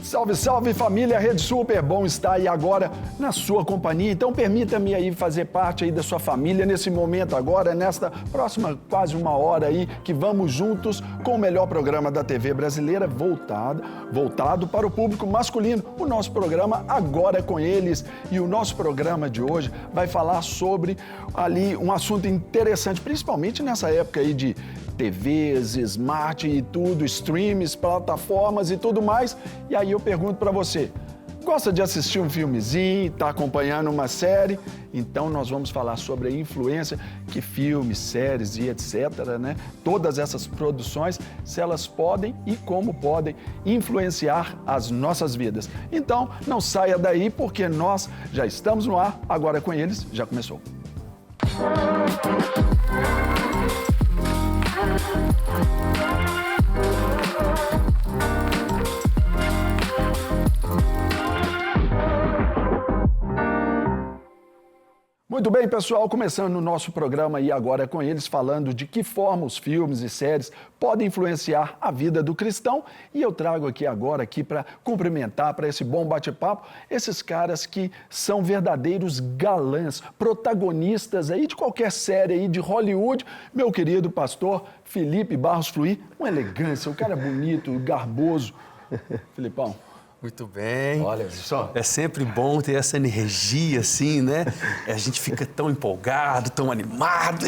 Salve, salve família, Rede Super, bom estar aí agora na sua companhia. Então permita-me aí fazer parte aí da sua família nesse momento agora, nesta próxima quase uma hora aí, que vamos juntos com o melhor programa da TV brasileira voltado para o público masculino. O nosso programa Agora é com Eles. E o nosso programa de hoje vai falar sobre ali um assunto interessante, principalmente nessa época aí de TVs, smart e tudo, streams, plataformas e tudo mais. E aí eu pergunto para você, gosta de assistir um filmezinho, tá acompanhando uma série? Então nós vamos falar sobre a influência que filmes, séries e etc, né? Todas essas produções, se elas podem e como podem influenciar as nossas vidas. Então não saia daí porque nós já estamos no ar, Agora com Eles, já começou. Muito bem, pessoal, começando o nosso programa aí Agora com Eles, falando de que forma os filmes e séries podem influenciar a vida do cristão. E eu trago aqui agora para cumprimentar, para esse bom bate-papo, esses caras que são verdadeiros galãs, protagonistas aí de qualquer série aí de Hollywood. Meu querido pastor Felipe Barros Fluir, uma elegância, um cara bonito, garboso. Filipão. Muito bem. Olha só. É sempre bom ter essa energia assim, né? A gente fica tão empolgado, tão animado.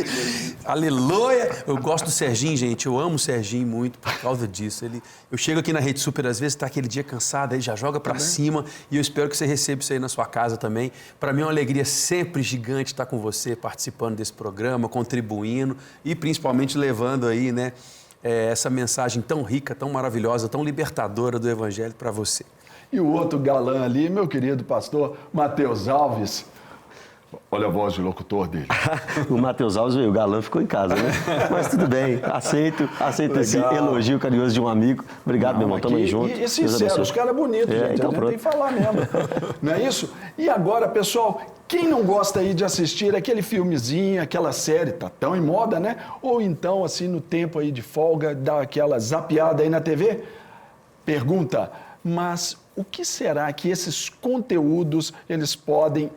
Aleluia! Eu gosto do Serginho, gente. Eu amo o Serginho muito por causa disso. Eu chego aqui na Rede Super, às vezes, tá aquele dia cansado, aí já joga pra cima. E eu espero que você receba isso aí na sua casa também. Para mim é uma alegria sempre gigante estar com você, participando desse programa, contribuindo e principalmente levando aí, né? Essa mensagem tão rica, tão maravilhosa, tão libertadora do Evangelho para você. E o outro galã ali, meu querido pastor Matheus Alves. Olha a voz de locutor dele. O Matheus Alves veio, o galã ficou em casa, né? Mas tudo bem, aceito esse elogio carinhoso de um amigo. Obrigado, meu irmão, tamo aí junto. E sincero, os caras bonitos, gente, então tem que falar mesmo. Não é isso? E agora, pessoal, quem não gosta aí de assistir aquele filmezinho, aquela série, tá tão em moda, né? Ou então, assim, no tempo aí de folga, dá aquela zapeada aí na TV? Pergunta, mas o que será que esses conteúdos,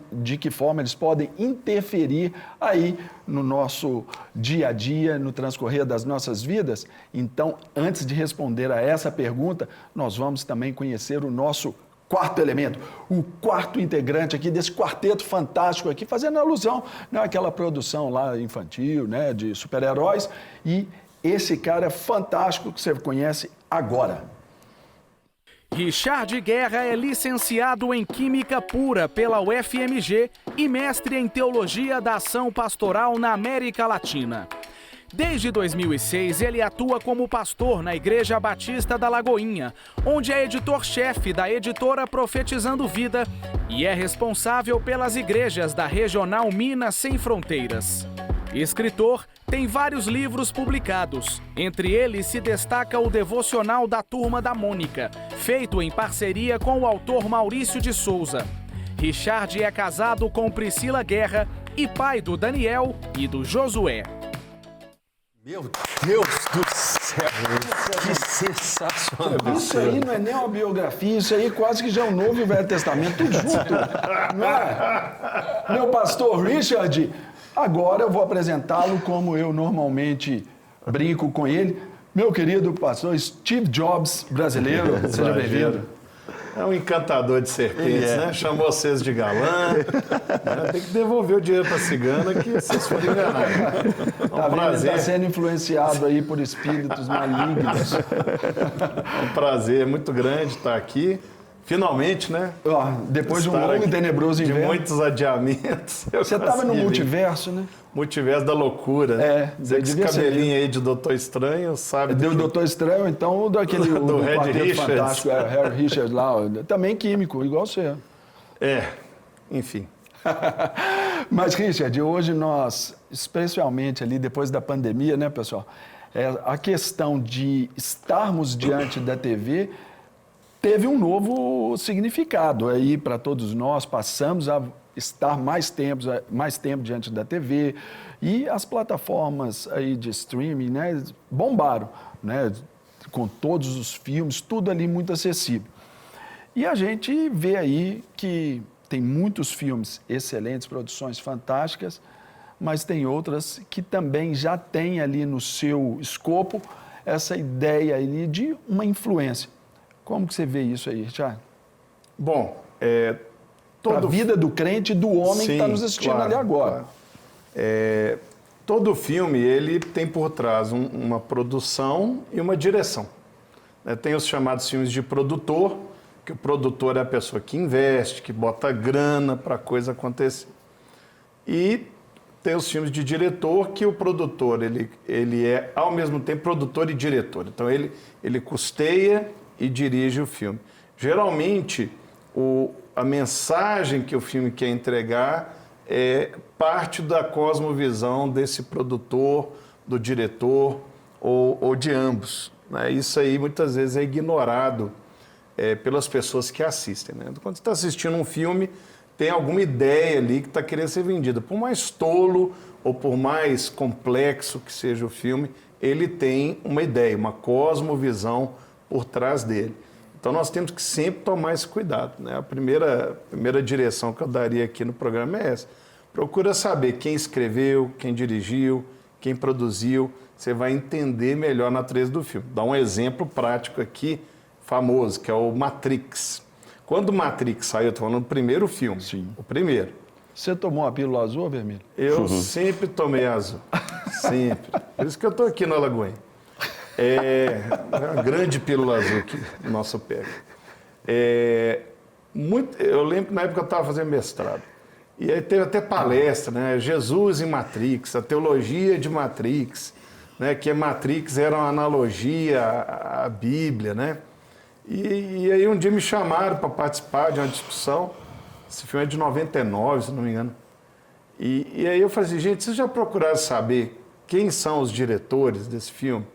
de que forma eles podem interferir aí no nosso dia a dia, no transcorrer das nossas vidas? Então, antes de responder a essa pergunta, nós vamos também conhecer o nosso quarto elemento, o quarto integrante aqui desse quarteto fantástico aqui, fazendo alusão, né, àquela produção lá infantil, né, de super-heróis, e esse cara fantástico que você conhece agora. Richard Guerra é licenciado em Química Pura pela UFMG e mestre em Teologia da Ação Pastoral na América Latina. Desde 2006, ele atua como pastor na Igreja Batista da Lagoinha, onde é editor-chefe da editora Profetizando Vida e é responsável pelas igrejas da Regional Minas Sem Fronteiras. Escritor, tem vários livros publicados. Entre eles se destaca o Devocional da Turma da Mônica, feito em parceria com o autor Maurício de Souza. Richard é casado com Priscila Guerra e pai do Daniel e do Josué. Meu Deus do céu, que sensacional. Isso aí não é nem uma biografia, isso aí quase que já é o Novo e o Velho Testamento, tudo junto, não é? Meu pastor Richard, agora eu vou apresentá-lo como eu normalmente brinco com ele, meu querido pastor Steve Jobs brasileiro, seja bem-vindo. É um encantador de serpentes, né? Chamou vocês de galã. Tem que devolver o dinheiro para a cigana que vocês foram enganados. É um prazer. Está sendo influenciado aí por espíritos malignos. É um prazer muito grande estar aqui. Finalmente, né? Depois de um longo e tenebroso inverno. De muitos adiamentos. Você estava no multiverso, né? Multiverso da loucura. Você que esse cabelinho aí de Doutor Estranho, sabe? Deu Doutor Estranho, então daquele do Red Richards. Fantástico, Harry Richards lá, também químico, igual você. Enfim. Mas, Richard, hoje nós, especialmente ali depois da pandemia, né, pessoal, a questão de estarmos diante da TV teve um novo significado aí para todos nós, passamos a estar mais tempo diante da TV e as plataformas aí de streaming, né, bombaram, né, com todos os filmes, tudo ali muito acessível. E a gente vê aí que tem muitos filmes excelentes, produções fantásticas, mas tem outras que também já têm ali no seu escopo essa ideia ali de uma influência. Como que você vê isso aí, Richard? Bom, a vida do crente e do homem que está nos assistindo ali agora. Claro. Todo filme, ele tem por trás uma produção e uma direção. Tem os chamados filmes de produtor, que o produtor é a pessoa que investe, que bota grana para a coisa acontecer. E tem os filmes de diretor, que o produtor, ele é, ao mesmo tempo, produtor e diretor. Então, ele custeia e dirige o filme. Geralmente, a mensagem que o filme quer entregar é parte da cosmovisão desse produtor, do diretor ou de ambos. Né? Isso aí, muitas vezes, é ignorado pelas pessoas que assistem. Né? Quando você está assistindo um filme, tem alguma ideia ali que está querendo ser vendida. Por mais tolo ou por mais complexo que seja o filme, ele tem uma ideia, uma cosmovisão por trás dele. Então, nós temos que sempre tomar esse cuidado. Né? A primeira direção que eu daria aqui no programa é essa. Procura saber quem escreveu, quem dirigiu, quem produziu. Você vai entender melhor a natureza do filme. Dá um exemplo prático aqui, famoso, que é o Matrix. Quando o Matrix saiu, eu estou falando do primeiro filme. Sim. O primeiro. Você tomou a pílula azul ou vermelha? Eu sempre tomei azul. Sempre. Por isso que eu estou aqui na Lagoinha. É uma grande pílula azul que o nosso pega. Eu lembro que na época eu estava fazendo mestrado. E aí teve até palestra, né? Jesus em Matrix, a teologia de Matrix, né? Que Matrix era uma analogia à Bíblia, né? E aí um dia me chamaram para participar de uma discussão. Esse filme é de 99, se não me engano. E aí eu falei assim, gente, vocês já procuraram saber quem são os diretores desse filme?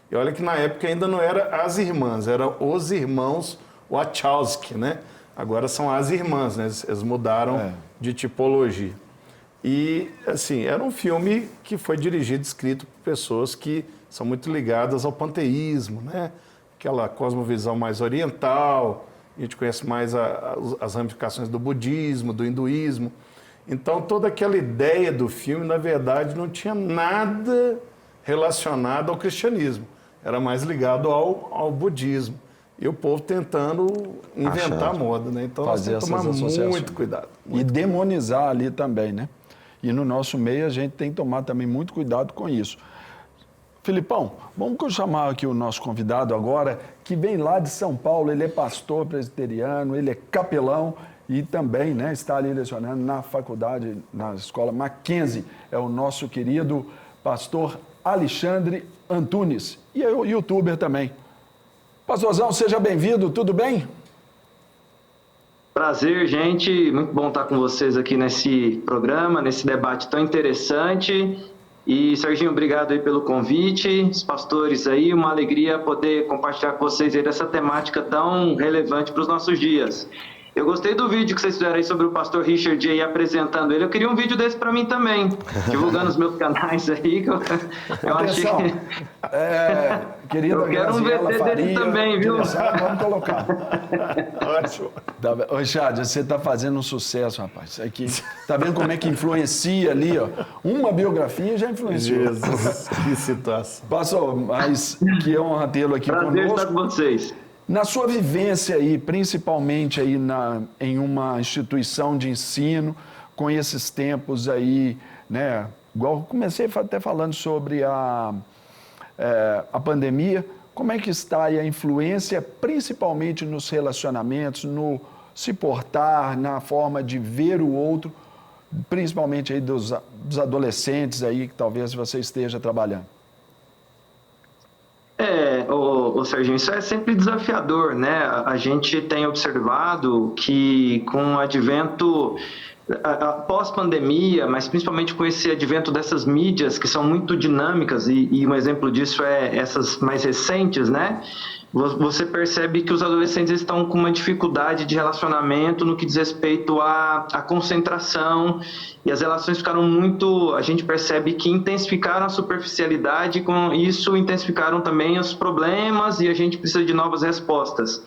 E olha que na época ainda não era as irmãs, eram os irmãos Wachowski, né? Agora são as irmãs, né? Eles mudaram de tipologia. E, assim, era um filme que foi dirigido e escrito por pessoas que são muito ligadas ao panteísmo, né? Aquela cosmovisão mais oriental, a gente conhece mais as ramificações do budismo, do hinduísmo. Então, toda aquela ideia do filme, na verdade, não tinha nada relacionado ao cristianismo. Era mais ligado ao budismo. E o povo tentando inventar moda, né? Então, nós temos que tomar muito cuidado. E demonizar ali também, né? E no nosso meio, a gente tem que tomar também muito cuidado com isso. Filipão, vamos chamar aqui o nosso convidado agora, que vem lá de São Paulo. Ele é pastor presbiteriano, ele é capelão e também, né, está ali lecionando na faculdade, na escola Mackenzie. É o nosso querido pastor Alexandre Antunes. E é o youtuber também. Pastorzão, seja bem-vindo, tudo bem? Prazer, gente. Muito bom estar com vocês aqui nesse programa, nesse debate tão interessante. E, Serginho, obrigado aí pelo convite. Os pastores aí, uma alegria poder compartilhar com vocês aí dessa temática tão relevante para os nossos dias. Eu gostei do vídeo que vocês fizeram aí sobre o pastor Richard aí apresentando ele. Eu queria um vídeo desse para mim também, divulgando os meus canais aí. Eu achei que... Querida eu quero um VT dele também, viu? Vamos colocar. Ótimo. Ô, Chad, você está fazendo um sucesso, rapaz. Aqui, tá vendo como é que influencia ali, ó? Uma biografia já influenciou. Jesus, que situação. Pastor, mas que honra tê-lo aqui conosco. Prazer estar com vocês. Na sua vivência aí, principalmente aí em uma instituição de ensino, com esses tempos aí, né? Igual comecei até falando sobre a pandemia, como é que está aí a influência, principalmente nos relacionamentos, no se portar, na forma de ver o outro, principalmente aí dos adolescentes aí que talvez você esteja trabalhando? Serginho, isso é sempre desafiador, né? A gente tem observado que com o advento, pós-pandemia, mas principalmente com esse advento dessas mídias que são muito dinâmicas, e um exemplo disso é essas mais recentes, né? Você percebe que os adolescentes estão com uma dificuldade de relacionamento no que diz respeito à concentração, e as relações ficaram muito, a gente percebe que intensificaram a superficialidade, com isso intensificaram também os problemas, e a gente precisa de novas respostas.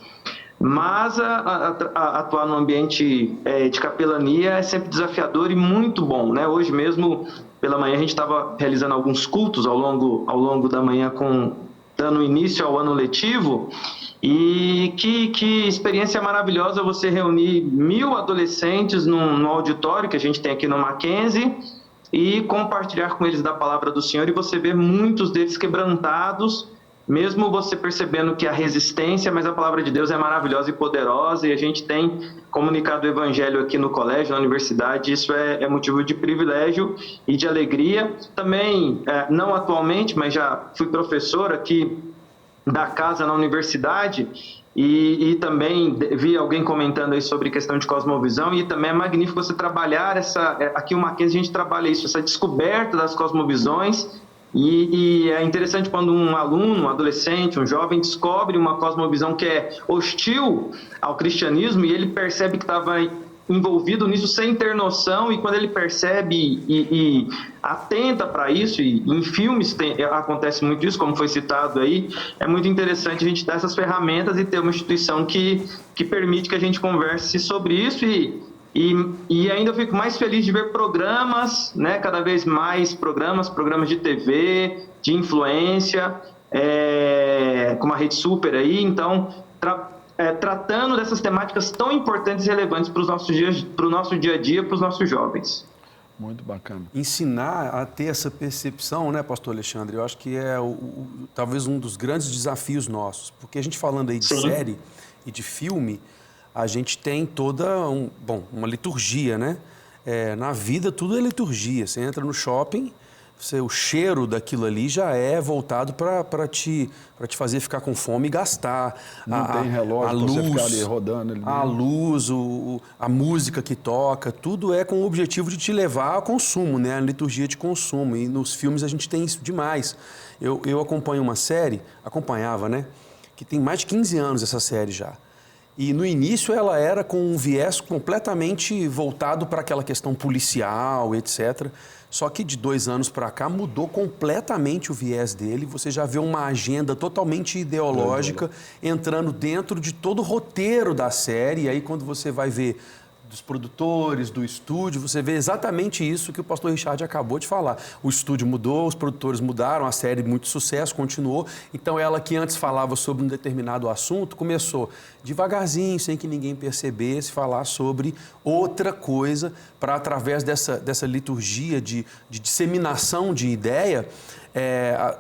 mas atuar no ambiente de capelania é sempre desafiador e muito bom, né? Hoje mesmo, pela manhã, a gente estava realizando alguns cultos ao longo da manhã, dando início ao ano letivo, e que experiência maravilhosa você reunir 1.000 adolescentes no auditório que a gente tem aqui no Mackenzie e compartilhar com eles da palavra do Senhor, e você vê muitos deles quebrantados, mesmo você percebendo que a resistência, mas a palavra de Deus é maravilhosa e poderosa, e a gente tem comunicado o evangelho aqui no colégio, na universidade. Isso é motivo de privilégio e de alegria. Também, não atualmente, mas já fui professor aqui da casa na universidade, e também vi alguém comentando aí sobre questão de cosmovisão, e também é magnífico você trabalhar aqui o Mackenzie, a gente trabalha isso, essa descoberta das cosmovisões. E é interessante quando um aluno, um adolescente, um jovem descobre uma cosmovisão que é hostil ao cristianismo, e ele percebe que estava envolvido nisso sem ter noção, e quando ele percebe e atenta para isso, e em filmes acontece muito isso, como foi citado aí, é muito interessante a gente dar essas ferramentas e ter uma instituição que permite que a gente converse sobre isso. E ainda eu fico mais feliz de ver programas, né, cada vez mais programas de TV, de influência, como a Rede Super aí, então, tratando dessas temáticas tão importantes e relevantes para o nosso dia a dia, para os nossos jovens. Muito bacana. Ensinar a ter essa percepção, né, pastor Alexandre? Eu acho que é talvez um dos grandes desafios nossos, porque a gente falando aí de série e de filme, a gente tem toda uma liturgia, né? Na vida tudo é liturgia. Você entra no shopping, o cheiro daquilo ali já é voltado para te fazer ficar com fome e gastar. Não tem relógio para você ficar ali rodando. Ali, a luz, a música que toca, tudo é com o objetivo de te levar ao consumo, né? A liturgia de consumo. E nos filmes a gente tem isso demais. Eu acompanho uma série, acompanhava, né? Que tem mais de 15 anos essa série já. E no início ela era com um viés completamente voltado para aquela questão policial, etc. Só que de 2 anos para cá mudou completamente o viés dele. Você já vê uma agenda totalmente ideológica entrando dentro de todo o roteiro da série. E aí quando você vai ver dos produtores, do estúdio, você vê exatamente isso que o pastor Richard acabou de falar. O estúdio mudou, os produtores mudaram, a série muito sucesso, continuou. Então ela que antes falava sobre um determinado assunto, começou devagarzinho, sem que ninguém percebesse, falar sobre outra coisa, para através dessa liturgia de disseminação de ideia,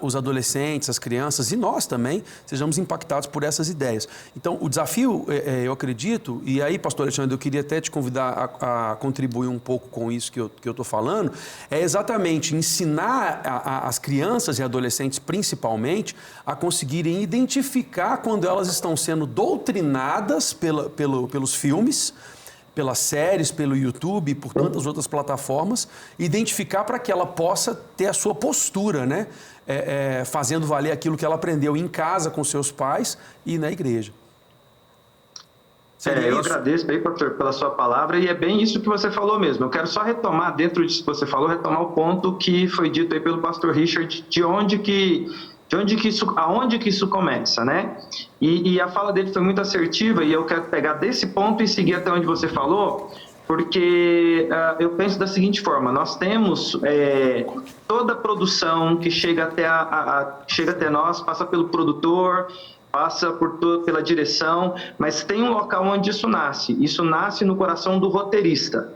os adolescentes, as crianças e nós também sejamos impactados por essas ideias. Então, o desafio, eu acredito, e aí, pastor Alexandre, eu queria até te convidar a contribuir um pouco com isso que eu estou falando, é exatamente ensinar as crianças e adolescentes, principalmente, a conseguirem identificar quando elas estão sendo doutrinadas pelos filmes, pelas séries, pelo YouTube e por tantas outras plataformas, identificar para que ela possa ter a sua postura, né? Fazendo valer aquilo que ela aprendeu em casa com seus pais e na igreja. Eu agradeço aí, pastor, pela sua palavra, e é bem isso que você falou mesmo. Eu quero só retomar, dentro disso que você falou, retomar o ponto que foi dito aí pelo pastor Richard, aonde que isso começa, né? E a fala dele foi muito assertiva, e eu quero pegar desse ponto e seguir até onde você falou, porque eu penso da seguinte forma: nós temos toda a produção que chega até nós, passa pelo produtor, passa pela direção, mas tem um local onde isso nasce no coração do roteirista.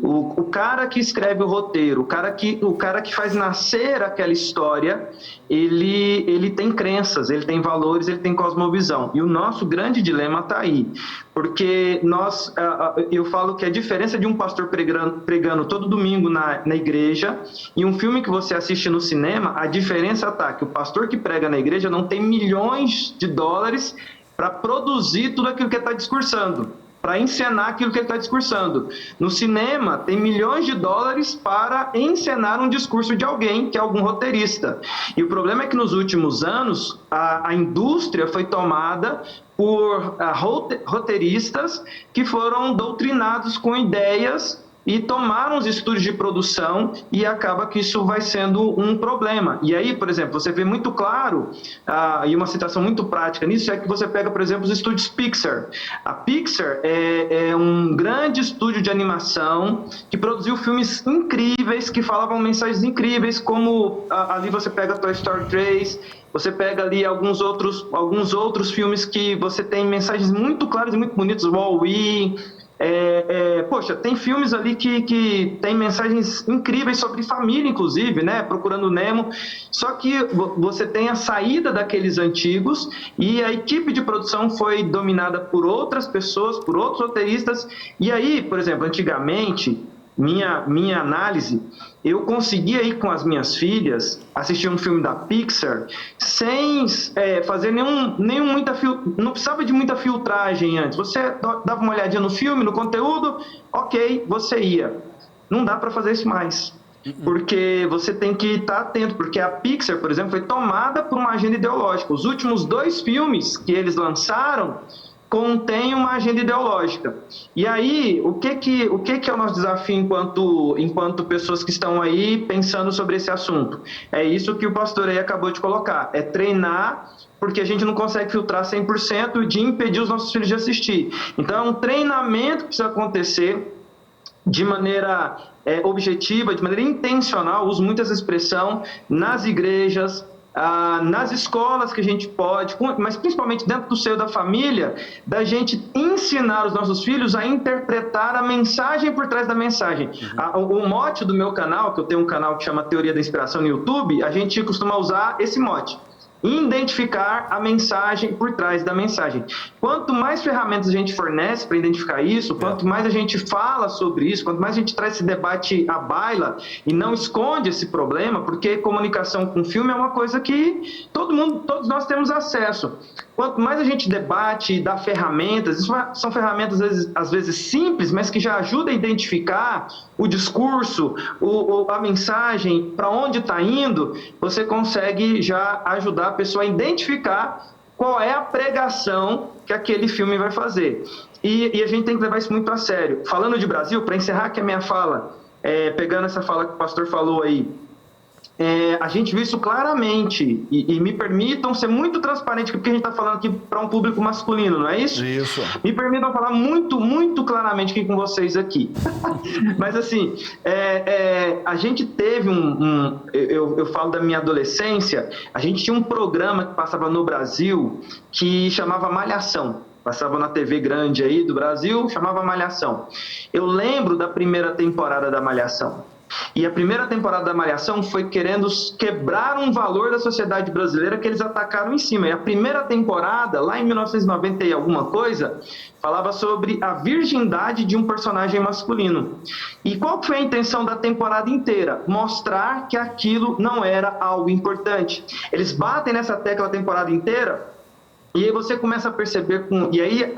O cara que escreve o roteiro, o cara que faz nascer aquela história, ele tem crenças, ele tem valores, ele tem cosmovisão. E o nosso grande dilema está aí. Porque eu falo que a diferença de um pastor pregando todo domingo na igreja e um filme que você assiste no cinema, a diferença está que o pastor que prega na igreja não tem milhões de dólares para produzir tudo aquilo que ele está discursando, para encenar aquilo que ele está discursando. No cinema, tem milhões de dólares para encenar um discurso de alguém, que é algum roteirista. E o problema é que nos últimos anos, a indústria foi tomada por roteiristas que foram doutrinados com ideias e tomaram os estúdios de produção e acaba que isso vai sendo um problema. E aí, por exemplo, você vê muito claro, e uma citação muito prática nisso, é que você pega, por exemplo, os estúdios Pixar. A Pixar é um grande estúdio de animação que produziu filmes incríveis, que falavam mensagens incríveis, como ali você pega Toy Story 3, você pega ali alguns outros filmes que você tem mensagens muito claras e muito bonitas, Wall-E. Poxa, tem filmes ali que tem mensagens incríveis sobre família, inclusive, né? Procurando Nemo. Só que você tem a saída daqueles antigos e a equipe de produção foi dominada por outras pessoas, por outros roteiristas. E aí, por exemplo, antigamente, minha análise, eu conseguia ir com as minhas filhas assistir um filme da Pixar sem fazer não precisava de muita filtragem antes. Você dava uma olhadinha no filme, no conteúdo, ok, você ia. Não dá para fazer isso mais. Porque você tem que estar atento, porque a Pixar, por exemplo, foi tomada por uma agenda ideológica. Os últimos 2 filmes que eles lançaram contém uma agenda ideológica. E aí, o que é o nosso desafio enquanto pessoas que estão aí pensando sobre esse assunto? É isso que o pastor aí acabou de colocar, é treinar, porque a gente não consegue filtrar 100% de impedir os nossos filhos de assistir. Então, é um treinamento que precisa acontecer de maneira objetiva, de maneira intencional, uso muito essa expressão, nas igrejas, nas escolas que a gente pode, mas principalmente dentro do seio da família, da gente ensinar os nossos filhos a interpretar a mensagem por trás da mensagem. O mote do meu canal, que eu tenho um canal que chama Teoria da Inspiração no YouTube, a gente costuma usar esse mote: identificar a mensagem por trás da mensagem. Quanto mais ferramentas a gente fornece para identificar isso, quanto mais a gente fala sobre isso, quanto mais a gente traz esse debate à baila e não esconde esse problema, porque comunicação com filme é uma coisa que todos nós temos acesso. Quanto mais a gente debate e dá ferramentas, isso são ferramentas às vezes simples, mas que já ajudam a identificar o discurso, a mensagem, para onde está indo, você consegue já ajudar a pessoa a identificar qual é a pregação que aquele filme vai fazer. E a gente tem que levar isso muito a sério. Falando de Brasil, para encerrar aqui a minha fala, pegando essa fala que o pastor falou aí, a gente viu isso claramente, e me permitam ser muito transparente, porque a gente está falando aqui para um público masculino, não é isso? Isso. Me permitam falar muito, muito claramente aqui com vocês aqui. Mas assim, a gente teve eu falo da minha adolescência, a gente tinha um programa que passava no Brasil que chamava Malhação. Passava na TV grande aí do Brasil, chamava Malhação. Eu lembro da primeira temporada da Malhação. E a primeira temporada da Malhação foi querendo quebrar um valor da sociedade brasileira que eles atacaram em cima. E a primeira temporada, lá em 1990 e alguma coisa, falava sobre a virgindade de um personagem masculino. E qual foi a intenção da temporada inteira? Mostrar que aquilo não era algo importante. Eles batem nessa tecla a temporada inteira. E aí você começa a perceber, e aí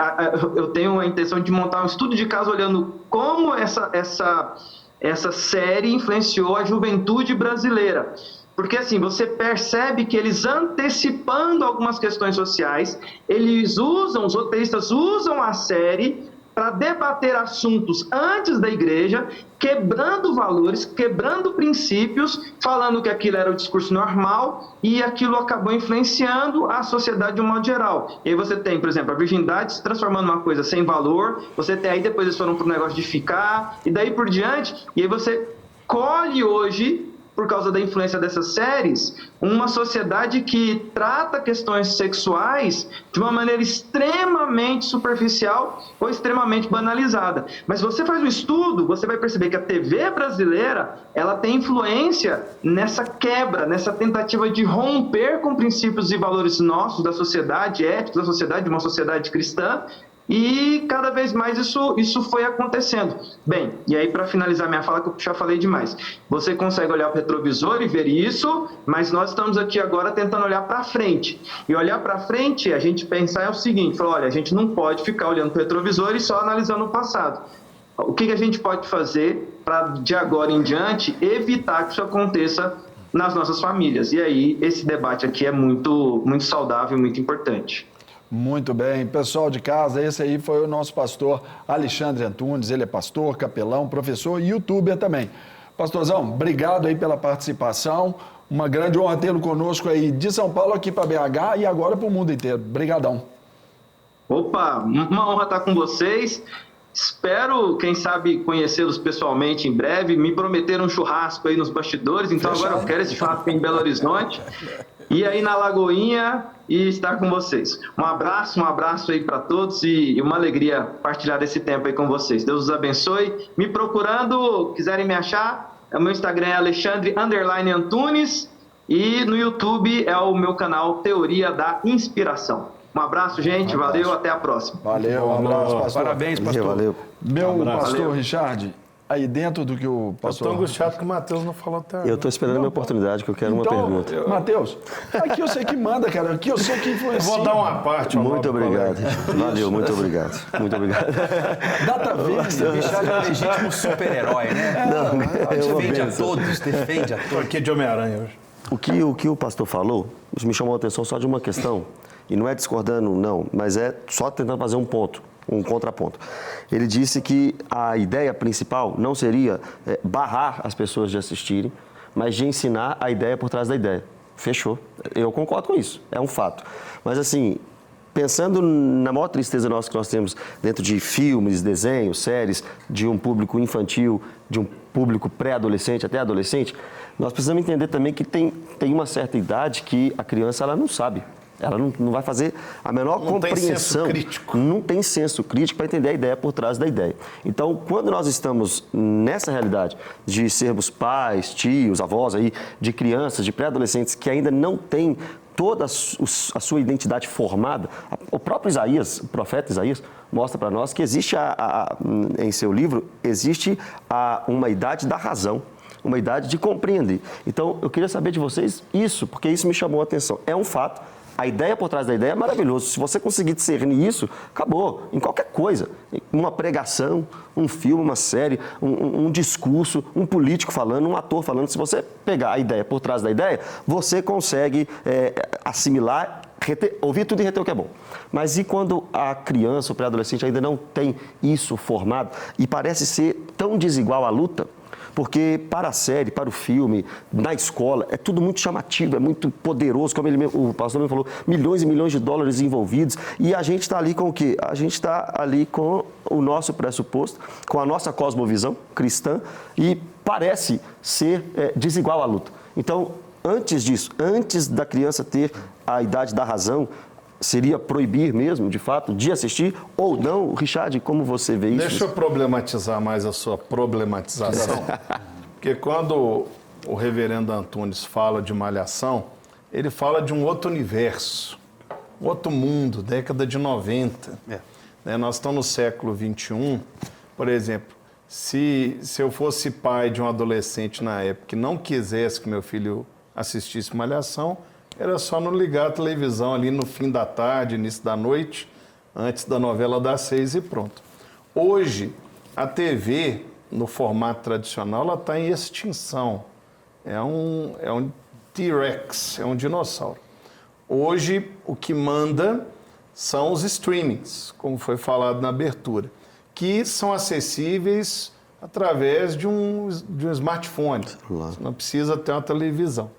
eu tenho a intenção de montar um estudo de caso olhando como essa série influenciou a juventude brasileira. Porque assim, você percebe que eles, antecipando algumas questões sociais, os roteiristas usam a série para debater assuntos antes da igreja, quebrando valores, quebrando princípios, falando que aquilo era o discurso normal e aquilo acabou influenciando a sociedade de um modo geral. E aí você tem, por exemplo, a virgindade se transformando numa coisa sem valor, você tem aí depois eles foram para o negócio de ficar, e daí por diante, e aí você colhe hoje, por causa da influência dessas séries, uma sociedade que trata questões sexuais de uma maneira extremamente superficial ou extremamente banalizada. Mas você faz um estudo, você vai perceber que a TV brasileira, ela tem influência nessa quebra, nessa tentativa de romper com princípios e valores nossos, da sociedade ética, da sociedade, de uma sociedade cristã, e cada vez mais isso foi acontecendo. Bem, e aí para finalizar minha fala, que eu já falei demais, você consegue olhar o retrovisor e ver isso, mas nós estamos aqui agora tentando olhar para frente. E olhar para frente, a gente pensar é o seguinte, falar, olha, a gente não pode ficar olhando para o retrovisor e só analisando o passado. O que a gente pode fazer para, de agora em diante, evitar que isso aconteça nas nossas famílias? E aí esse debate aqui é muito, muito saudável e muito importante. Muito bem. Pessoal de casa, esse aí foi o nosso pastor Alexandre Antunes. Ele é pastor, capelão, professor e youtuber também. Pastorzão, obrigado aí pela participação. Uma grande honra tê-lo conosco aí de São Paulo aqui para BH e agora para o mundo inteiro. Obrigadão. Opa, uma honra estar com vocês. Espero, quem sabe, conhecê-los pessoalmente em breve. Me prometeram um churrasco aí nos bastidores, então Fechado. agora eu quero esse churrasco em Belo Horizonte. E aí na Lagoinha e estar com vocês. Um abraço aí para todos e uma alegria partilhar esse tempo aí com vocês. Deus os abençoe. Me procurando, quiserem me achar, o meu Instagram é Alexandre_Antunes e no YouTube é o meu canal Teoria da Inspiração. Um abraço, gente. Valeu, até a próxima. Valeu, um abraço, pastor. Parabéns, pastor. Valeu. Meu pastor Valeu. Richard, aí dentro do que o Eu pastor... estou angustiado que o Matheus não falou até agora. Eu estou esperando a minha oportunidade, que eu quero uma pergunta. Matheus, aqui eu sei que manda, cara. Aqui eu sei que influencia. Eu vou dar uma parte. ao Muito nobre obrigado. colega. Valeu, muito obrigado. Muito obrigado. Data verde. Richard é um legítimo super-herói, né? eu vou Defende a benção. todos, defende a Estou todos. aqui de Homem-Aranha hoje. O que o pastor falou, isso me chamou a atenção só de uma questão, e não é discordando, não, mas é só tentando fazer um ponto, um contraponto. Ele disse que a ideia principal não seria barrar as pessoas de assistirem, mas de ensinar a ideia por trás da ideia. Fechou. Eu concordo com isso, é um fato. Mas assim, pensando na maior tristeza nossa que nós temos dentro de filmes, desenhos, séries, de um público infantil, de um público pré-adolescente até adolescente, nós precisamos entender também que tem uma certa idade que a criança ela não sabe. Ela não vai fazer a menor compreensão. Tem senso crítico. Não tem senso crítico para entender a ideia por trás da ideia. Então, quando nós estamos nessa realidade de sermos pais, tios, avós aí, de crianças, de pré-adolescentes que ainda não têm toda a sua identidade formada, o próprio Isaías, o profeta Isaías, mostra para nós que existe, em seu livro, existe uma idade da razão, uma idade de compreender. Então, eu queria saber de vocês isso, porque isso me chamou a atenção. É um fato. A ideia por trás da ideia é maravilhoso. Se você conseguir discernir isso, acabou. Em qualquer coisa. Uma pregação, um filme, uma série, um discurso, um político falando, um ator falando. Se você pegar a ideia por trás da ideia, você consegue assimilar, ouvir tudo e reter o que é bom. Mas e quando a criança, o pré-adolescente ainda não tem isso formado e parece ser tão desigual a luta? Porque para a série, para o filme, na escola, é tudo muito chamativo, é muito poderoso, como o pastor me falou, milhões e milhões de dólares envolvidos. E a gente está ali com o quê? A gente está ali com o nosso pressuposto, com a nossa cosmovisão cristã e parece ser desigual a luta. Então, antes disso, antes da criança ter a idade da razão, seria proibir mesmo, de fato, de assistir ou não? Richard, como você vê isso? Deixa eu problematizar mais a sua problematização. Porque quando o reverendo Antunes fala de Malhação, ele fala de um outro universo, um outro mundo, década de 90. Nós estamos no século XXI. Por exemplo, se eu fosse pai de um adolescente na época e não quisesse que meu filho assistisse Malhação, era só não ligar a televisão ali no fim da tarde, início da noite, antes da novela das 6 e pronto. Hoje, a TV, no formato tradicional, ela está em extinção. É um T-Rex, é um dinossauro. Hoje, o que manda são os streamings, como foi falado na abertura, que são acessíveis através de um smartphone. Você não precisa ter uma televisão.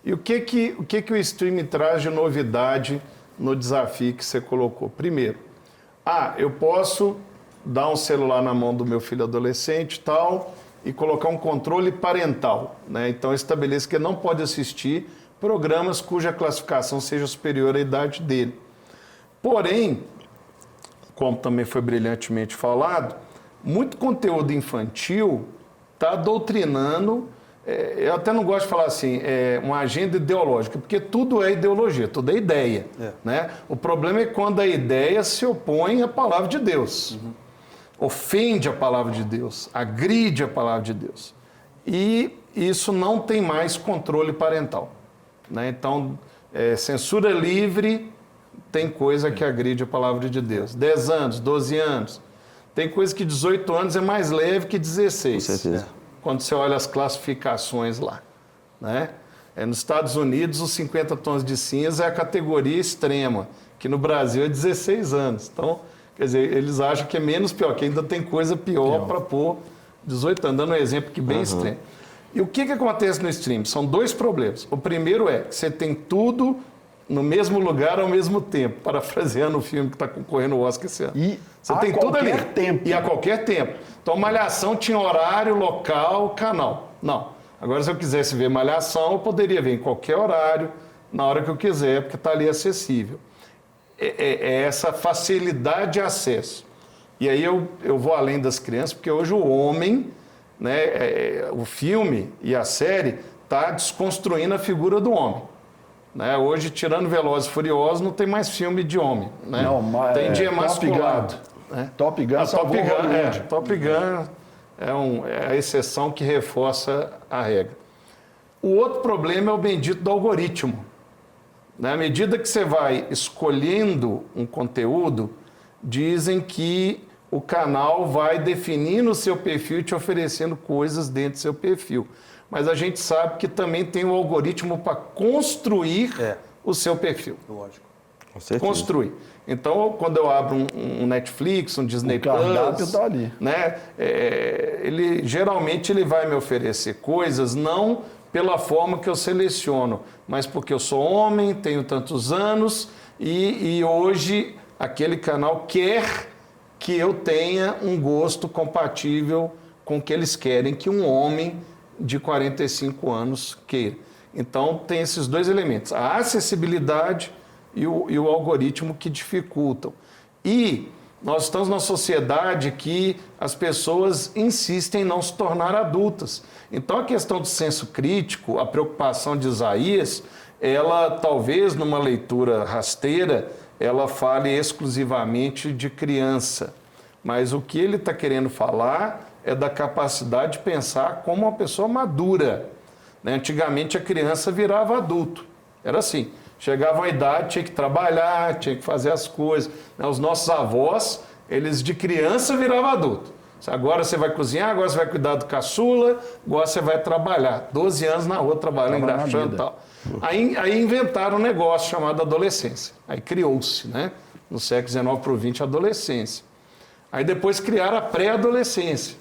E o que o streaming traz de novidade no desafio que você colocou? Primeiro, eu posso dar um celular na mão do meu filho adolescente e tal, e colocar um controle parental, né? Então, eu estabeleço que ele não pode assistir programas cuja classificação seja superior à idade dele. Porém, como também foi brilhantemente falado, muito conteúdo infantil está doutrinando. Eu até não gosto de falar assim, uma agenda ideológica, porque tudo é ideologia, tudo é ideia. Né? O problema é quando a ideia se opõe à palavra de Deus, ofende a palavra de Deus, agride a palavra de Deus. E isso não tem mais controle parental. Né? Então, censura livre tem coisa que agride a palavra de Deus. 10 anos, 12 anos. Tem coisa que 18 anos é mais leve que 16. Com certeza. Quando você olha as classificações lá. Né? Nos Estados Unidos, os 50 tons de cinza é a categoria extrema, que no Brasil é 16 anos. Então, quer dizer, eles acham que é menos pior, que ainda tem coisa pior para pôr 18 anos. Dando um exemplo que bem extremo. E o que acontece no stream? São dois problemas. O primeiro é que você tem tudo no mesmo lugar ao mesmo tempo, parafraseando o filme que está concorrendo ao Oscar esse ano. E você a tem tudo ali. qualquer tempo. E a qualquer tempo. Então, Malhação tinha horário, local, canal. Não. Agora, se eu quisesse ver Malhação, eu poderia ver em qualquer horário, na hora que eu quiser, porque está ali acessível. É essa facilidade de acesso. E aí eu vou além das crianças, porque hoje o homem, né, o filme e a série está desconstruindo a figura do homem. Né? Hoje, tirando Velozes e Furiosos, não tem mais filme de homem. Né? Não, mas tem de emasculado. Né? Top Gun, Top Gun é a exceção que reforça a regra. O outro problema é o bendito do algoritmo. Na medida que você vai escolhendo um conteúdo, dizem que o canal vai definindo o seu perfil e te oferecendo coisas dentro do seu perfil. Mas a gente sabe que também tem um algoritmo para construir o seu perfil. Lógico. Com certeza. Construir. Então, quando eu abro um Netflix, um Disney Plus, tá ali. né, geralmente ele vai me oferecer coisas não pela forma que eu seleciono, mas porque eu sou homem, tenho tantos anos e hoje aquele canal quer que eu tenha um gosto compatível com o que eles querem que um homem de 45 anos queira. Então, tem esses dois elementos, a acessibilidade e o algoritmo que dificultam. E nós estamos numa sociedade que as pessoas insistem em não se tornar adultas. Então, a questão do senso crítico, a preocupação de Isaías, ela talvez, numa leitura rasteira, ela fale exclusivamente de criança. Mas o que ele está querendo falar é da capacidade de pensar como uma pessoa madura. Né? Antigamente, a criança virava adulto. Era assim. Chegava a idade, tinha que trabalhar, tinha que fazer as coisas. Os nossos avós, eles de criança viravam adulto. Agora você vai cozinhar, agora você vai cuidar do caçula, agora você vai trabalhar. 12 anos na rua trabalhando, engraxando e tal. Aí inventaram um negócio chamado adolescência. Aí criou-se, né? No século XIX para o XX, a adolescência. Aí depois criaram a pré-adolescência.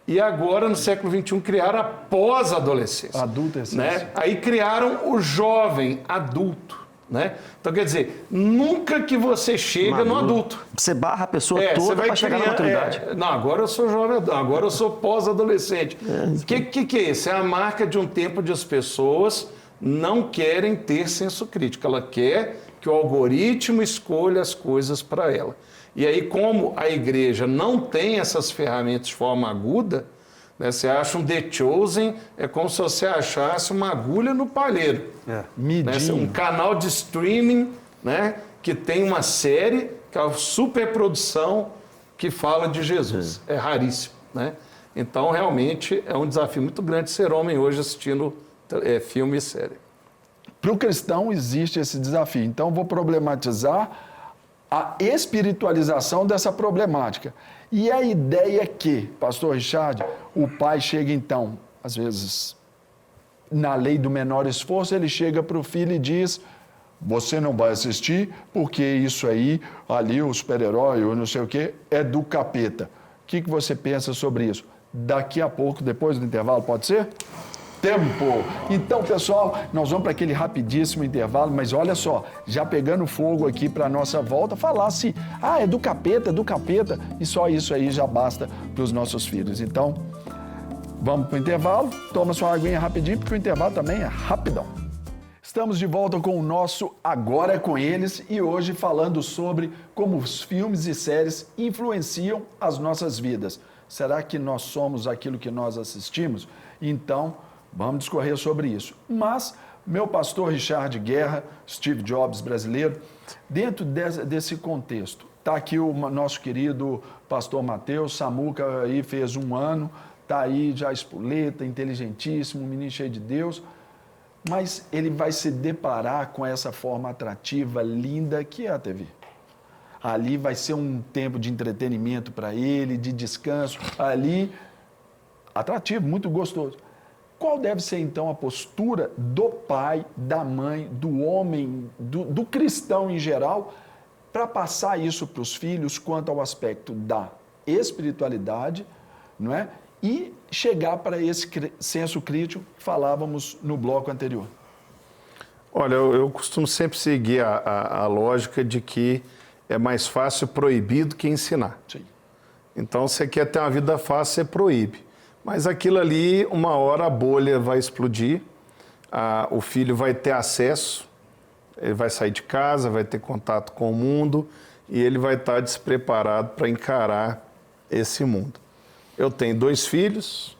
E agora, no século XXI, criaram a pós-adolescência. Adultescência. Né? Aí criaram o jovem adulto. Né? Então, quer dizer, nunca que você chega no adulto. Você barra a pessoa toda para chegar na maturidade. Não, agora eu sou jovem adulto, agora eu sou pós-adolescente. O que é isso? É a marca de um tempo onde as pessoas não querem ter senso crítico. Ela quer que o algoritmo escolha as coisas para ela. E aí, como a igreja não tem essas ferramentas de forma aguda, né, você acha um The Chosen, é como se você achasse uma agulha no palheiro. Né, um canal de streaming, né, que tem uma série, que é uma superprodução que fala de Jesus. É raríssimo. Né? Então, realmente, é um desafio muito grande ser homem hoje assistindo filme e série. Para o cristão existe esse desafio. Então, vou problematizar a espiritualização dessa problemática. E a ideia é que, pastor Richard, o pai chega então, às vezes, na lei do menor esforço, ele chega para o filho e diz: você não vai assistir porque isso aí, ali o super-herói ou não sei o quê, é do capeta. O que você pensa sobre isso? Daqui a pouco, depois do intervalo, pode ser? Tempo. Então, pessoal, nós vamos para aquele rapidíssimo intervalo, mas olha só, já pegando fogo aqui para a nossa volta, falar se, é do capeta, e só isso aí já basta para os nossos filhos. Então, vamos para o intervalo, toma sua aguinha rapidinho, porque o intervalo também é rapidão. Estamos de volta com o nosso Agora é com Eles e hoje falando sobre como os filmes e séries influenciam as nossas vidas. Será que nós somos aquilo que nós assistimos? Então, vamos discorrer sobre isso. Mas, meu pastor Richard Guerra, Steve Jobs brasileiro, dentro desse contexto, está aqui o nosso querido pastor Mateus, Samuca aí fez 1 ano, está aí já espoleta, inteligentíssimo, um menino cheio de Deus, mas ele vai se deparar com essa forma atrativa, linda, que é a TV. Ali vai ser um tempo de entretenimento para ele, de descanso, ali, atrativo, muito gostoso. Qual deve ser, então, a postura do pai, da mãe, do homem, do cristão em geral, para passar isso para os filhos quanto ao aspecto da espiritualidade, não é? E chegar para esse senso crítico que falávamos no bloco anterior? Olha, eu costumo sempre seguir a lógica de que é mais fácil proibir do que ensinar. Sim. Então, você quer ter uma vida fácil, você proíbe. Mas aquilo ali, uma hora a bolha vai explodir, o filho vai ter acesso, ele vai sair de casa, vai ter contato com o mundo e ele vai estar despreparado para encarar esse mundo. Eu tenho 2 filhos,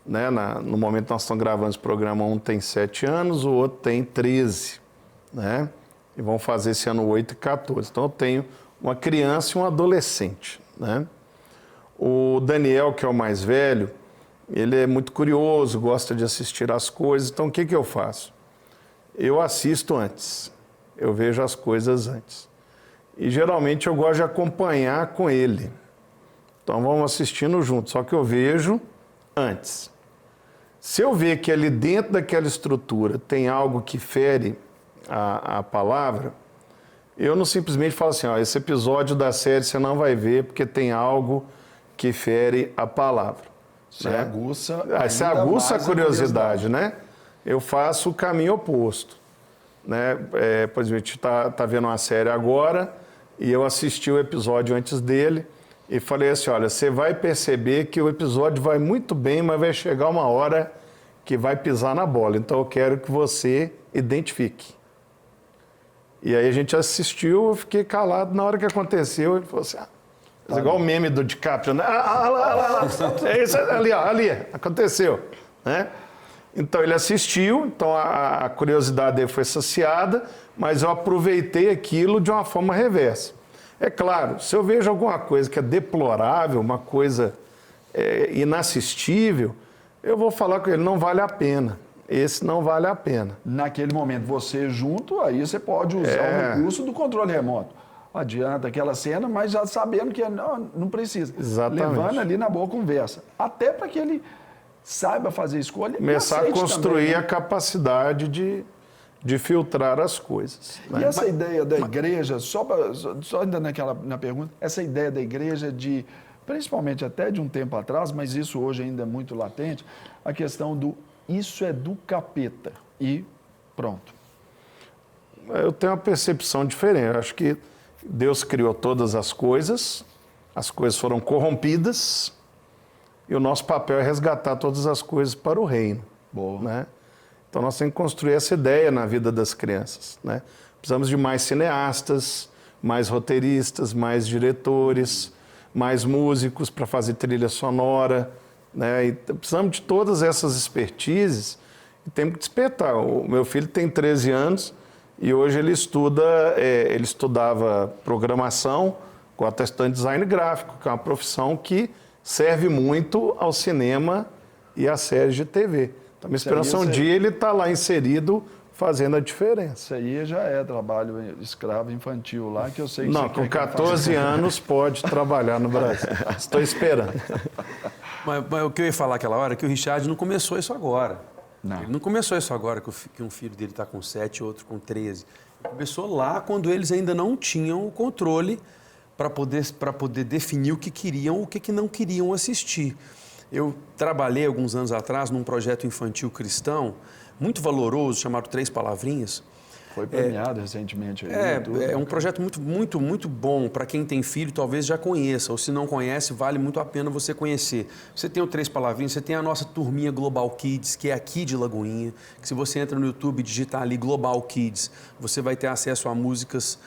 né? No momento que nós estamos gravando esse programa, um tem 7 anos, o outro tem 13, né? E vão fazer esse ano 8 e 14. Então eu tenho uma criança e um adolescente, né? O Daniel, que é o mais velho, ele é muito curioso, gosta de assistir as coisas. Então o que eu faço? Eu assisto antes, eu vejo as coisas antes. E geralmente eu gosto de acompanhar com ele. Então vamos assistindo juntos, só que eu vejo antes. Se eu ver que ali dentro daquela estrutura tem algo que fere a palavra, eu não simplesmente falo assim, ó, esse episódio da série você não vai ver porque tem algo que fere a palavra. Você né? aguça a curiosidade, né? Eu faço o caminho oposto. Né? Por exemplo, a gente está vendo uma série agora e eu assisti o episódio antes dele e falei assim, olha, você vai perceber que o episódio vai muito bem, mas vai chegar uma hora que vai pisar na bola. Então eu quero que você identifique. E aí a gente assistiu, eu fiquei calado. Na hora que aconteceu, ele falou assim, igual o meme do DiCaprio, né? Lá. É isso ali, ó, ali, aconteceu. Né? Então ele assistiu, então a curiosidade dele foi saciada, mas eu aproveitei aquilo de uma forma reversa. É claro, se eu vejo alguma coisa que é deplorável, uma coisa inassistível, eu vou falar com ele, não vale a pena. Esse não vale a pena. Naquele momento, você junto, aí você pode usar o recurso do controle remoto. Adianta aquela cena, mas já sabendo que não precisa. Exatamente. Levando ali na boa conversa. Até para que ele saiba fazer escolha. Começar a construir também, né? A capacidade de filtrar as coisas. Né? E essa ideia da igreja, só ainda na pergunta, essa ideia da igreja de, principalmente até de um tempo atrás, mas isso hoje ainda é muito latente, a questão do isso é do capeta e pronto. Eu tenho uma percepção diferente. Eu acho que Deus criou todas as coisas foram corrompidas e o nosso papel é resgatar todas as coisas para o reino. Boa. Né? Então nós temos que construir essa ideia na vida das crianças. Né? Precisamos de mais cineastas, mais roteiristas, mais diretores, mais músicos para fazer trilha sonora. Né? E precisamos de todas essas expertises e temos que despertar. O meu filho tem 13 anos e hoje ele estudava programação com atestando de design gráfico, que é uma profissão que serve muito ao cinema e às séries de TV. Então, minha esperança um dia ele está lá inserido fazendo a diferença. Isso aí já é trabalho escravo infantil lá, que eu sei que não, com 14 anos pode trabalhar no Brasil. Estou esperando. Mas o que eu ia falar aquela hora é que o Richard não começou isso agora. Não. Ele não começou isso agora, que um filho dele está com 7 e outro com 13. Ele começou lá quando eles ainda não tinham o controle para poder definir o que queriam ou o que não queriam assistir. Eu trabalhei alguns anos atrás num projeto infantil cristão muito valoroso, chamado 3 Palavrinhas. Foi premiado recentemente. Aí, é um projeto muito bom para quem tem filho, talvez já conheça, ou se não conhece, vale muito a pena você conhecer. Você tem o 3 Palavrinhas, você tem a nossa turminha Global Kids, que é aqui de Lagoinha, que se você entra no YouTube e digitar ali Global Kids, você vai ter acesso a músicas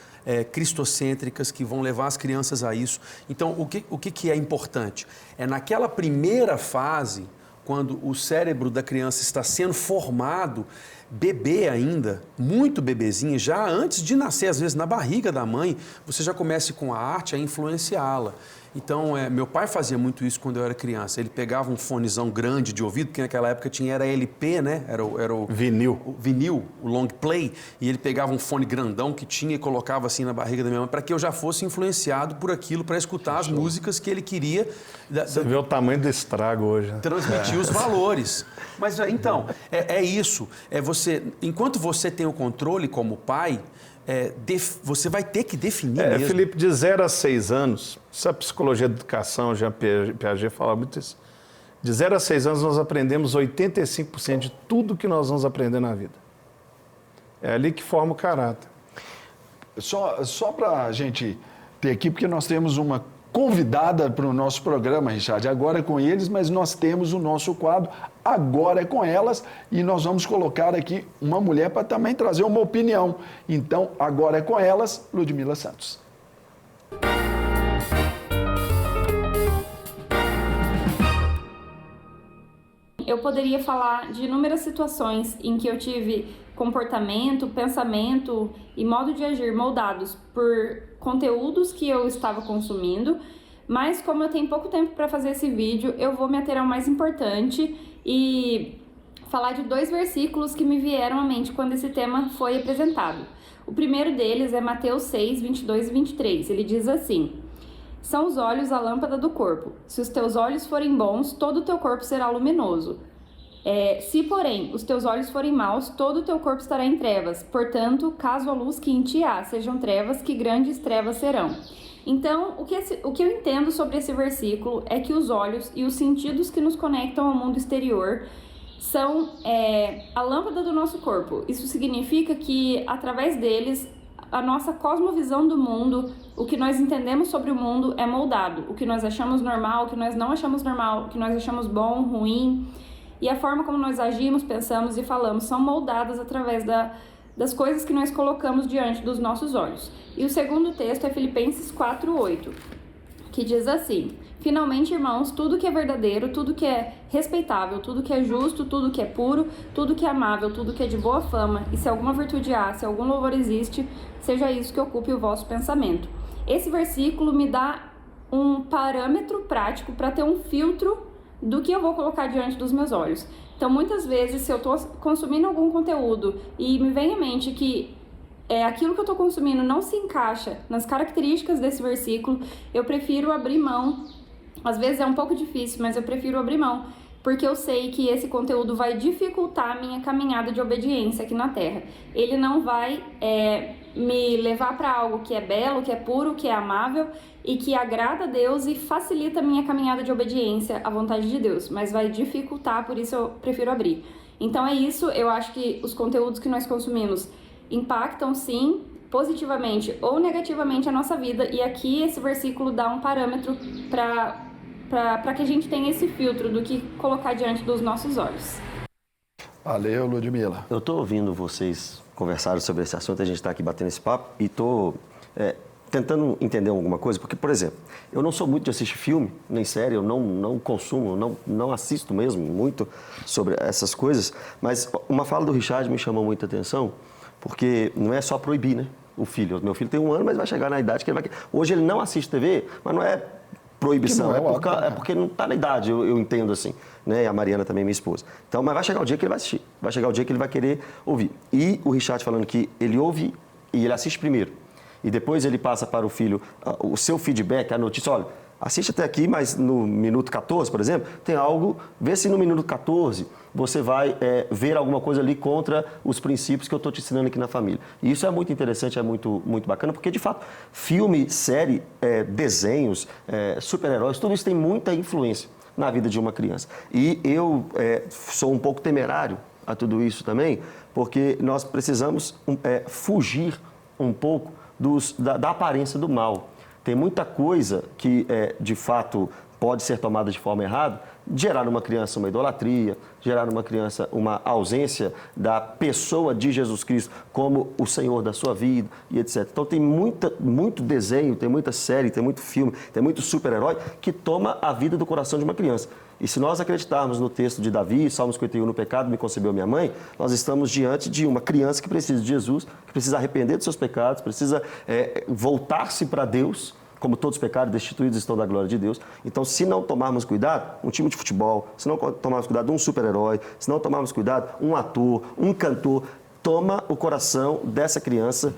cristocêntricas que vão levar as crianças a isso. Então, o que é importante? É naquela primeira fase, quando o cérebro da criança está sendo formado, bebê ainda, muito bebezinho, já antes de nascer, às vezes na barriga da mãe, você já comece com a arte a influenciá-la. Então, meu pai fazia muito isso quando eu era criança. Ele pegava um fonezão grande de ouvido, que naquela época era LP, né? Era o Vinil. O vinil, o long play. E ele pegava um fone grandão que tinha e colocava assim na barriga da minha mãe, para que eu já fosse influenciado por aquilo, para escutar as músicas que ele queria. Você vê o tamanho do estrago hoje. Né? Transmitir os valores. Mas, então, é isso. Enquanto você tem o controle como pai, você vai ter que definir mesmo. Felipe, de 0 a 6 anos, essa psicologia da educação, Jean Piaget fala muito isso. De 0 a 6 anos nós aprendemos 85% de tudo que nós vamos aprender na vida. É ali que forma o caráter. Só para a gente ter aqui, porque nós temos uma convidada para o nosso programa, Richard. Agora é com eles, mas nós temos o nosso quadro Agora é com elas, e nós vamos colocar aqui uma mulher para também trazer uma opinião. Então, agora é com elas, Ludmila Santos. Eu poderia falar de inúmeras situações em que eu tive comportamento, pensamento e modo de agir moldados por conteúdos que eu estava consumindo, mas como eu tenho pouco tempo para fazer esse vídeo, eu vou me ater ao mais importante e falar de 2 versículos que me vieram à mente quando esse tema foi apresentado. O primeiro deles é Mateus 6, 22 e 23. Ele diz assim: são os olhos a lâmpada do corpo. Se os teus olhos forem bons, todo o teu corpo será luminoso. Se, porém, os teus olhos forem maus, todo o teu corpo estará em trevas. Portanto, caso a luz que em ti há sejam trevas, que grandes trevas serão. Então, o que eu entendo sobre esse versículo é que os olhos e os sentidos que nos conectam ao mundo exterior são a lâmpada do nosso corpo. Isso significa que, através deles, a nossa cosmovisão do mundo, o que nós entendemos sobre o mundo é moldado. O que nós achamos normal, o que nós não achamos normal, o que nós achamos bom, ruim. E a forma como nós agimos, pensamos e falamos são moldadas através das coisas que nós colocamos diante dos nossos olhos. E o segundo texto é Filipenses 4:8, que diz assim: finalmente, irmãos, tudo que é verdadeiro, tudo que é respeitável, tudo que é justo, tudo que é puro, tudo que é amável, tudo que é de boa fama, e se alguma virtude há, se algum louvor existe, seja isso que ocupe o vosso pensamento. Esse versículo me dá um parâmetro prático para ter um filtro do que eu vou colocar diante dos meus olhos. Então, muitas vezes, se eu estou consumindo algum conteúdo e me vem à mente que aquilo que eu estou consumindo não se encaixa nas características desse versículo, eu prefiro abrir mão. Às vezes é um pouco difícil, mas eu prefiro abrir mão, porque eu sei que esse conteúdo vai dificultar a minha caminhada de obediência aqui na Terra. Ele não vai me levar para algo que é belo, que é puro, que é amável e que agrada a Deus e facilita a minha caminhada de obediência à vontade de Deus, mas vai dificultar, por isso eu prefiro abrir. Então é isso, eu acho que os conteúdos que nós consumimos impactam sim, positivamente ou negativamente a nossa vida, e aqui esse versículo dá um parâmetro para que a gente tenha esse filtro do que colocar diante dos nossos olhos. Valeu, Ludmila. Eu estou ouvindo vocês conversarem sobre esse assunto, a gente está aqui batendo esse papo e estou tentando entender alguma coisa, porque, por exemplo, eu não sou muito de assistir filme, nem série, eu não consumo, não assisto mesmo muito sobre essas coisas, mas uma fala do Richard me chamou muita atenção, porque não é só proibir, né, o filho. Meu filho tem 1 ano, mas vai chegar na idade que ele vai... Hoje ele não assiste TV, mas não é proibição, é porque não está na idade, eu entendo assim, né? E a Mariana também, minha esposa. Então, mas vai chegar o dia que ele vai assistir, vai chegar o dia que ele vai querer ouvir. E o Richard falando que ele ouve e ele assiste primeiro, e depois ele passa para o filho o seu feedback, a notícia, olha, assiste até aqui, mas no minuto 14, por exemplo, tem algo, vê se no minuto 14 você vai ver alguma coisa ali contra os princípios que eu estou te ensinando aqui na família. E isso é muito interessante, é muito, muito bacana, porque, de fato, filme, série, desenhos, super-heróis, tudo isso tem muita influência na vida de uma criança. E eu sou um pouco temerário a tudo isso também, porque nós precisamos fugir um pouco da aparência do mal. Tem muita coisa que, de fato, pode ser tomada de forma errada, gerar numa criança uma idolatria, gerar numa criança uma ausência da pessoa de Jesus Cristo como o Senhor da sua vida e etc. Então tem muito desenho, tem muita série, tem muito filme, tem muito super-herói que toma a vida do coração de uma criança. E se nós acreditarmos no texto de Davi, Salmo 51, no pecado me concebeu minha mãe, nós estamos diante de uma criança que precisa de Jesus, que precisa arrepender dos seus pecados, precisa voltar-se para Deus como todos pecaram, destituídos estão da glória de Deus. Então, se não tomarmos cuidado, um time de futebol, se não tomarmos cuidado, um super-herói, se não tomarmos cuidado, um ator, um cantor, toma o coração dessa criança,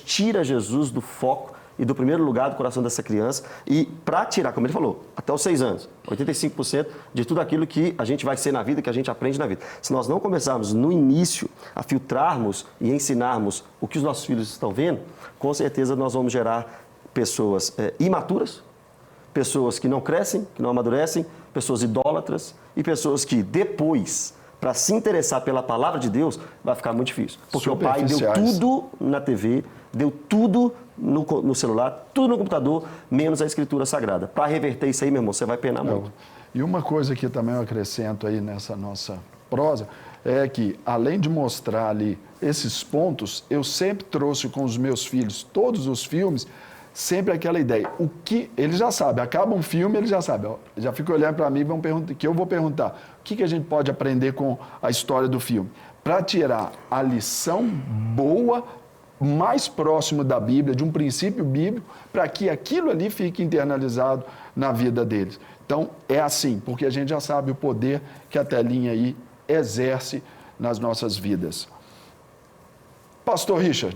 tira Jesus do foco e do primeiro lugar do coração dessa criança, e para tirar, como ele falou, até os 6 anos, 85% de tudo aquilo que a gente vai ser na vida, que a gente aprende na vida. Se nós não começarmos no início a filtrarmos e ensinarmos o que os nossos filhos estão vendo, com certeza nós vamos gerar pessoas imaturas, pessoas que não crescem, que não amadurecem, pessoas idólatras e pessoas que depois, para se interessar pela palavra de Deus, vai ficar muito difícil. Porque o pai deu tudo na TV, deu tudo no celular, tudo no computador, menos a Escritura Sagrada. Para reverter isso aí, meu irmão, você vai penar muito. E uma coisa que também eu acrescento aí nessa nossa prosa é que, além de mostrar ali esses pontos, eu sempre trouxe com os meus filhos, todos os filmes, sempre aquela ideia. O que ele já sabe, acaba um filme, ele já sabe. Já fica olhando para mim e que eu vou perguntar: o que a gente pode aprender com a história do filme? Para tirar a lição boa, mais próximo da Bíblia, de um princípio bíblico, para que aquilo ali fique internalizado na vida deles. Então, é assim, porque a gente já sabe o poder que a telinha aí exerce nas nossas vidas. Pastor Richard.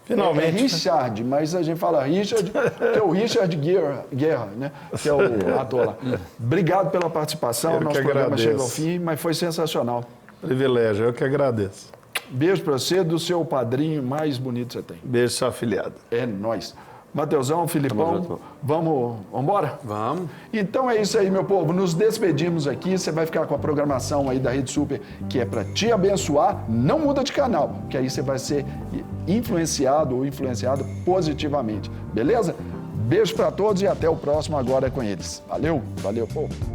Finalmente. É Richard, mas a gente fala Richard, que é o Richard Guerra, né? Que é o ator lá. Obrigado pela participação, nosso programa chega ao fim, mas foi sensacional. Privilégio, eu que agradeço. Beijo para você, do seu padrinho mais bonito que você tem. Beijo, sua afilhada. É nóis. Mateusão, Filipão, vamos embora? Vamos. Então é isso aí, meu povo. Nos despedimos aqui. Você vai ficar com a programação aí da Rede Super, que é para te abençoar. Não muda de canal, que aí você vai ser influenciado ou influenciado positivamente. Beleza? Beijo para todos e até o próximo Agora é com eles. Valeu, povo.